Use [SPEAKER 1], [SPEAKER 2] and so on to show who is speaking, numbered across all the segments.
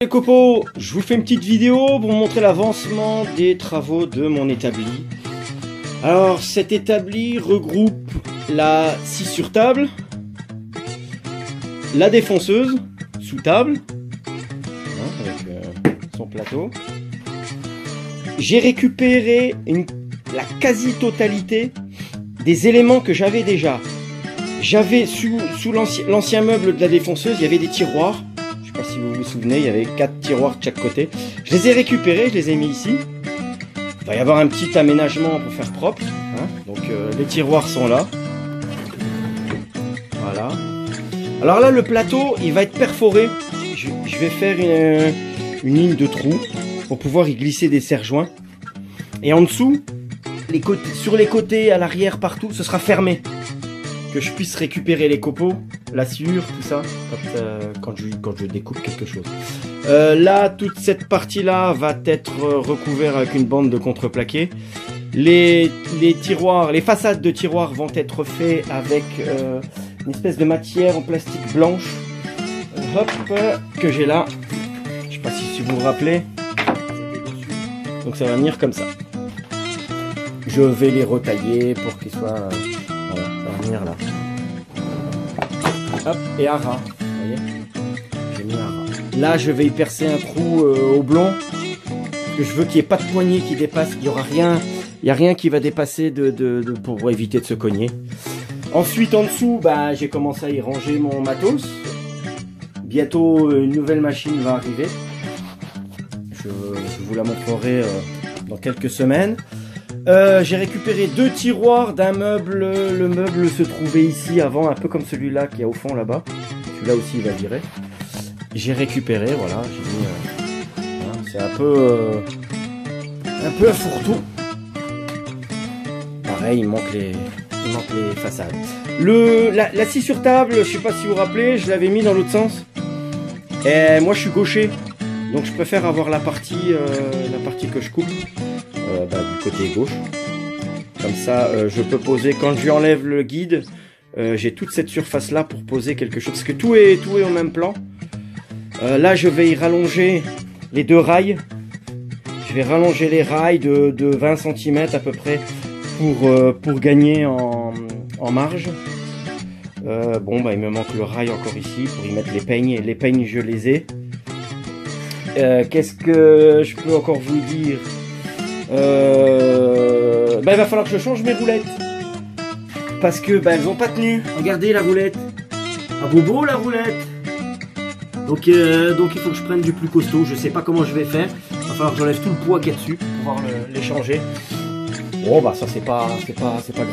[SPEAKER 1] Les copeaux, je vous fais une petite vidéo pour vous montrer l'avancement des travaux de mon établi. Alors cet établi regroupe la scie sur table, la défonceuse sous table, avec son plateau. J'ai récupéré la quasi-totalité des éléments que j'avais déjà. J'avais sous l'ancien meuble de la défonceuse, il y avait des tiroirs. Je sais pas si vous vous souvenez, il y avait 4 tiroirs de chaque côté. Je les ai récupérés, je les ai mis ici. Il va y avoir un petit aménagement pour faire propre. Hein. Donc les tiroirs sont là. Voilà. Alors là, le plateau, il va être perforé. Je vais faire une ligne de trous pour pouvoir y glisser des serre-joints. Et en dessous, sur les côtés, à l'arrière, partout, ce sera fermé. Que je puisse récupérer les copeaux, la sciure, tout ça, quand je découpe quelque chose. Là, toute cette partie-là va être recouverte avec une bande de contreplaqué. Les tiroirs, les façades de tiroirs vont être faits avec une espèce de matière en plastique blanche, hop, que j'ai là. Je sais pas si vous vous rappelez. Donc ça va venir comme ça. Je vais les retailler pour qu'ils soient... voilà, ça va venir là. Hop, et à ras. Vous voyez, j'ai mis un ras. Là, je vais y percer un trou au blond. Parce que je veux qu'il n'y ait pas de poignée qui dépasse. Il n'y aura rien. Il n'y a rien qui va dépasser pour éviter de se cogner. Ensuite, en dessous, bah, j'ai commencé à y ranger mon matos. Bientôt, une nouvelle machine va arriver. Je vous la montrerai dans quelques semaines. J'ai récupéré 2 tiroirs d'un meuble. Le meuble se trouvait ici avant, un peu comme celui-là qui est au fond là-bas. Celui-là aussi, il va virer. J'ai récupéré, voilà. Voilà, c'est un peu un fourre-tout. Pareil, il manque les façades. La scie sur table, je sais pas si vous vous rappelez, je l'avais mis dans l'autre sens. Et moi, je suis gaucher, donc je préfère avoir la partie que je coupe. Du côté gauche, comme ça je peux poser, quand je lui enlève le guide, j'ai toute cette surface là pour poser quelque chose, parce que tout est au même plan. Là je vais y rallonger les 2 rails, je vais rallonger les rails de 20 cm à peu près pour gagner en marge. Bon bah il me manque le rail encore ici pour y mettre les peignes, et les peignes je les ai. Qu'est-ce que je peux encore vous dire? Il va falloir que je change mes roulettes parce que elles ont pas tenu. Regardez la roulette, à bobo la roulette. Donc il faut que je prenne du plus costaud. Je sais pas comment je vais faire. Il va falloir que j'enlève tout le poids qu'il y a dessus pour pouvoir les changer. Bon bah ça c'est pas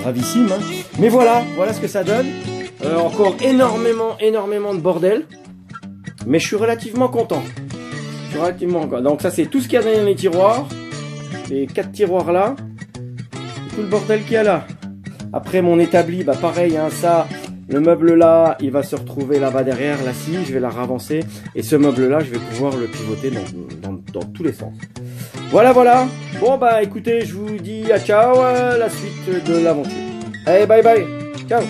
[SPEAKER 1] gravissime, hein. Mais voilà ce que ça donne. Encore énormément de bordel, mais je suis relativement content. Donc ça c'est tout ce qu'il y a dans les tiroirs. Les 4 tiroirs là, tout le bordel qu'il y a là. Après mon établi, bah pareil, hein, ça, le meuble là, il va se retrouver là-bas derrière, la scie, je vais la ravancer. Et ce meuble là, je vais pouvoir le pivoter dans tous les sens. Voilà. Bon bah écoutez, je vous dis à ciao, la suite de l'aventure. Allez, bye bye, ciao.